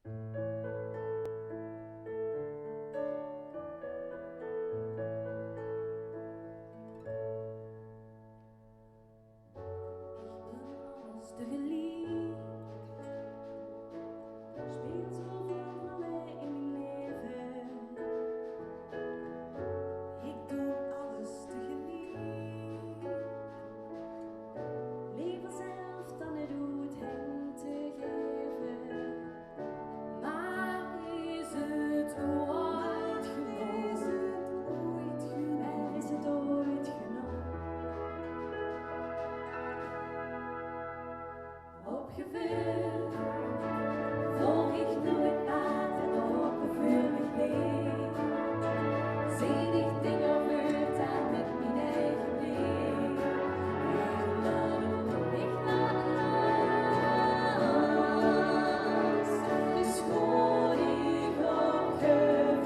Te geliefd, speelt zoveel van mij in mijn leven. Ik doe alles te geliefd, liever zelf dan het doet hem te geven. Maar is het ooit genoeg? Is het ooit genoeg? Opgevuld, volg ik nu het pad en opgevuurlijk leeg. Zie die dingen vuurt aan met mijn eigen blik. Ik laat los, dus gewoon ik opgevuld.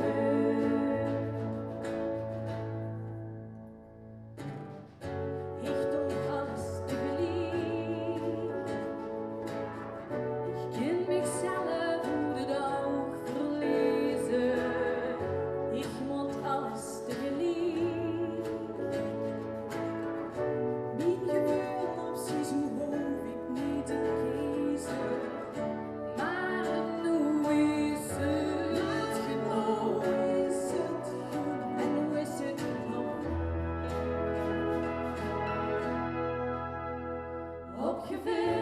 Ik doe alles te geliefd. Ik ken mezelf hoe de dag verliezen. Ik moet alles te geliefd. Mijn gevoelopties hoef ik niet te kiezen. Maar nu is het genoeg. En nu is het genoeg. Opgevuld.